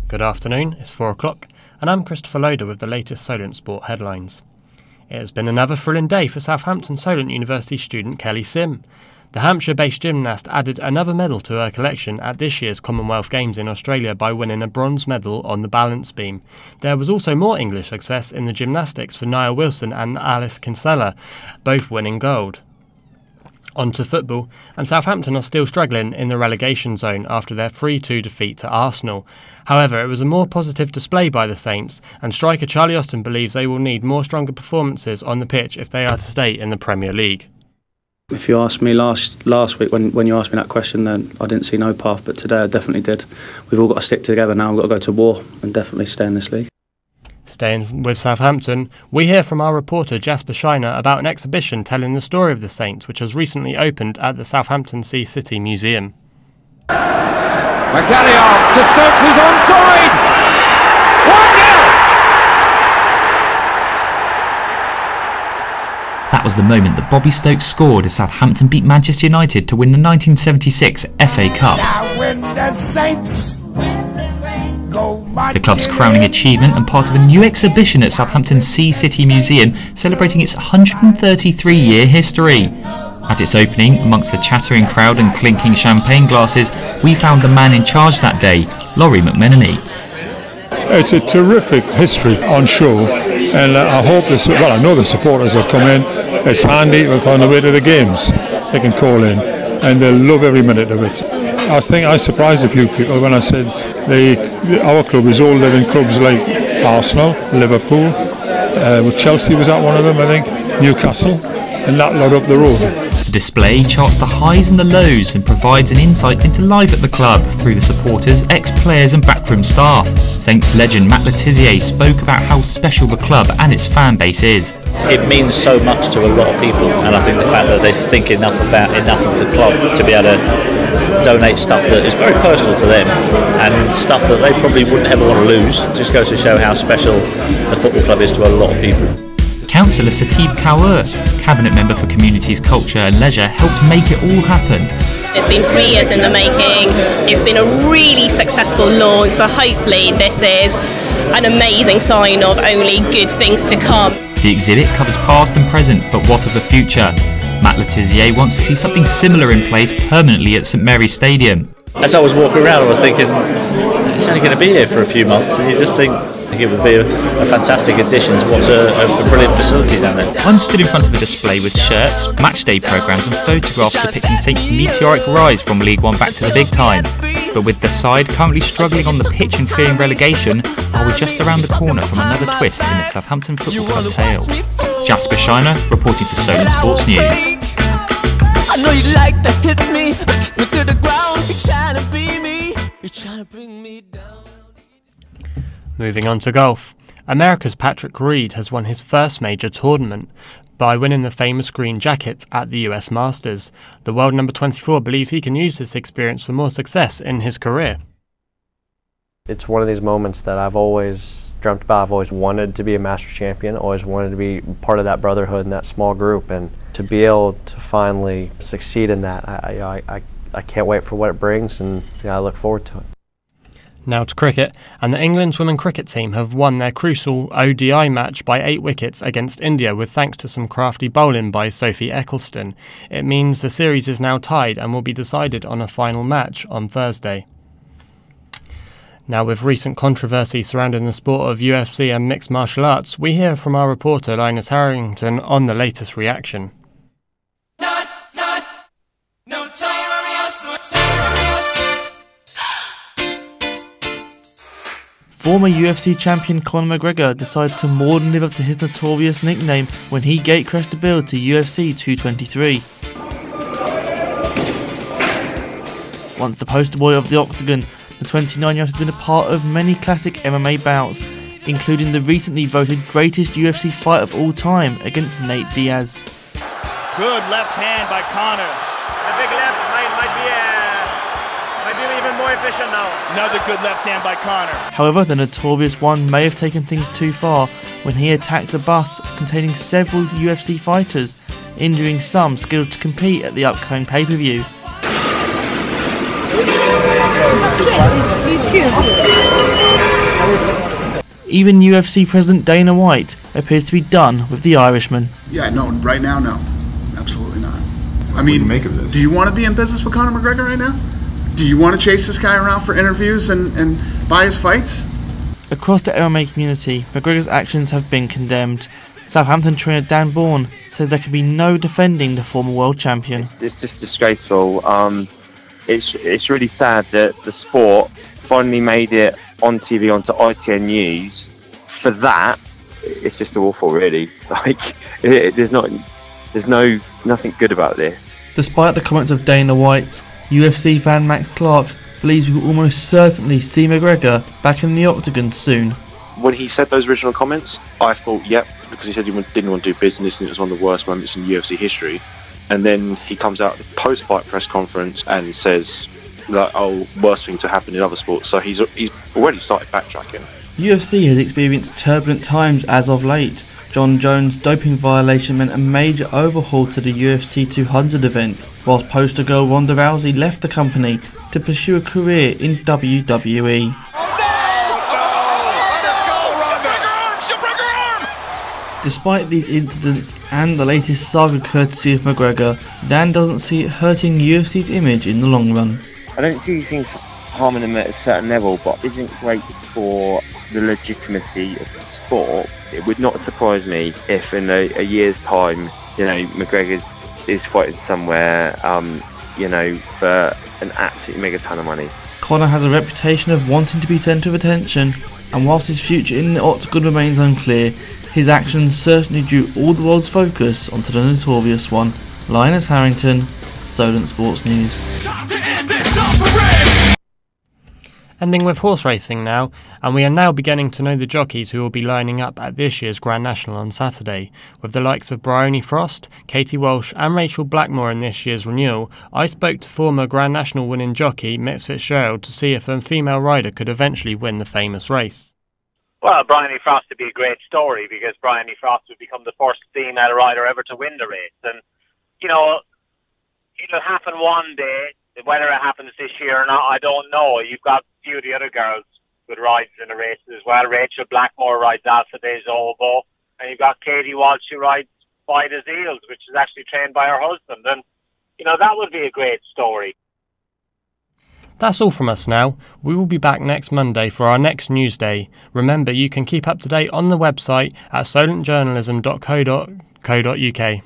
Good afternoon, it's 4 o'clock, and I'm Christopher Loader with the latest Solent Sport headlines. It has been another thrilling day for Southampton Solent University student Kelly Sim. The Hampshire-based gymnast added another medal to her collection at this year's Commonwealth Games in Australia by winning a bronze medal on the balance beam. There was also more English success in the gymnastics for Nia Wilson and Alice Kinsella, both winning gold. On to football, and Southampton are still struggling in the relegation zone after their 3-2 defeat to Arsenal. However, it was a more positive display by the Saints, and striker Charlie Austin believes they will need more stronger performances on the pitch if they are to stay in the Premier League. If you asked me last week when you asked me that question, then I didn't see no path, but today I definitely did. We've all got to stick together now, we've got to go to war and definitely stay in this league. Staying with Southampton, we hear from our reporter Jasper Shiner about an exhibition telling the story of the Saints, which has recently opened at the Southampton Sea City Museum. McGallagher to Stokes, who's onside! 1-0! That was the moment that Bobby Stokes scored as Southampton beat Manchester United to win the 1976 FA Cup. The club's crowning achievement and part of a new exhibition at Southampton Sea City Museum celebrating its 133-year history. At its opening, amongst the chattering crowd and clinking champagne glasses, we found the man in charge that day, Laurie McMenemy. It's a terrific history on show, and I know the supporters will come in. It's handy if on the way to the games they can call in, and they'll love every minute of it. I think I surprised a few people when I said our club is older than clubs like Arsenal, Liverpool, Chelsea was at one of them, I think, Newcastle, and that lot up the road. The display charts the highs and the lows and provides an insight into life at the club through the supporters, ex-players and backroom staff. Saints legend Matt Le Tissier spoke about how special the club and its fan base is. It means so much to a lot of people, and I think the fact that they think enough of the club to be able to donate stuff that is very personal to them and stuff that they probably wouldn't ever want to lose just goes to show how special the football club is to a lot of people. Councillor Sativ Kaur, Cabinet Member for Communities, Culture and Leisure, helped make it all happen. It's been 3 years in the making, it's been a really successful launch, so hopefully this is an amazing sign of only good things to come. The exhibit covers past and present, but what of the future? Matt Le Tissier wants to see something similar in place permanently at St Mary's Stadium. As I was walking around, I was thinking, it's only going to be here for a few months, and you just think it would be a fantastic addition to what's a brilliant facility down there. I'm stood in front of a display with shirts, matchday programmes and photographs depicting Saints' meteoric rise from League One back to the big time. But with the side currently struggling on the pitch and fearing relegation, are we just around the corner from another twist in the Southampton Football Club tale? Jasper Shiner, reporting for Solent Sports News. I know you like to hit me to the ground. You're trying to beat me. You're trying to bring me down. Moving on to golf. America's Patrick Reed has won his first major tournament by winning the famous green jacket at the US Masters. The world number 24 believes he can use this experience for more success in his career. It's one of these moments that I've always dreamt about. I've always wanted to be a Masters champion, always wanted to be part of that brotherhood and that small group, and to be able to finally succeed in that, I can't wait for what it brings, and I look forward to it. Now to cricket, and the England's women cricket team have won their crucial ODI match by 8 wickets against India with thanks to some crafty bowling by Sophie Eccleston. It means the series is now tied and will be decided on a final match on Thursday. Now, with recent controversy surrounding the sport of UFC and mixed martial arts, we hear from our reporter Linus Harrington on the latest reaction. Former UFC champion Conor McGregor decided to more than live up to his notorious nickname when he gatecrashed the bill to UFC 223. Once the poster boy of the Octagon, the 29-year-old has been a part of many classic MMA bouts, including the recently voted greatest UFC fight of all time against Nate Diaz. Good left hand by Conor. The big left might be even more efficient now. Another good left hand by Conor. However, the notorious one may have taken things too far when he attacked a bus containing several UFC fighters, injuring some scheduled to compete at the upcoming pay-per-view. Just Tracy, he's here. Even UFC President Dana White appears to be done with the Irishman. Yeah, no, right now, no. Absolutely not. I mean, do you want to be in business with Conor McGregor right now? Do you want to chase this guy around for interviews and buy his fights? Across the MMA community, McGregor's actions have been condemned. Southampton trainer Dan Bourne says there can be no defending the former world champion. It's just disgraceful. It's really sad that the sport finally made it on TV, onto ITN News. For that, it's just awful, really. Like, there's nothing good about this. Despite the comments of Dana White, UFC fan Max Clark believes we will almost certainly see McGregor back in the octagon soon. When he said those original comments, I thought, yep, because he said he didn't want to do business and it was one of the worst moments in UFC history. And then he comes out at the post-fight press conference and says, like, oh, worst thing to happen in other sports. So he's already started backtracking. UFC has experienced turbulent times as of late. John Jones' doping violation meant a major overhaul to the UFC 200 event, whilst poster girl Ronda Rousey left the company to pursue a career in WWE. Despite these incidents and the latest saga courtesy of McGregor, Dan doesn't see it hurting UFC's image in the long run. I don't see these things harming them at a certain level, but isn't great for the legitimacy of the sport. It would not surprise me if in a year's time, McGregor is fighting somewhere, for an absolute mega ton of money. Conor has a reputation of wanting to be centre of attention, and whilst his future in the octagon remains unclear, his actions certainly drew all the world's focus onto the notorious one. Linus Harrington, Solent Sports News. Ending with horse racing now, and we are now beginning to know the jockeys who will be lining up at this year's Grand National on Saturday. With the likes of Bryony Frost, Katie Walsh and Rachel Blackmore in this year's renewal, I spoke to former Grand National winning jockey Mitz Fitzgerald to see if a female rider could eventually win the famous race. Well, Bryony Frost would be a great story because Bryony Frost would become the first female rider ever to win the race. And, it'll happen one day. Whether it happens this year or not, I don't know. You've got a few of the other girls with rides in the races as well. Rachel Blackmore rides Alpha Days Oboe, and you've got Katie Walsh who rides Fides Eels, which is actually trained by her husband. And, that would be a great story. That's all from us now. We will be back next Monday for our next news day. Remember, you can keep up to date on the website at solentjournalism.co.uk.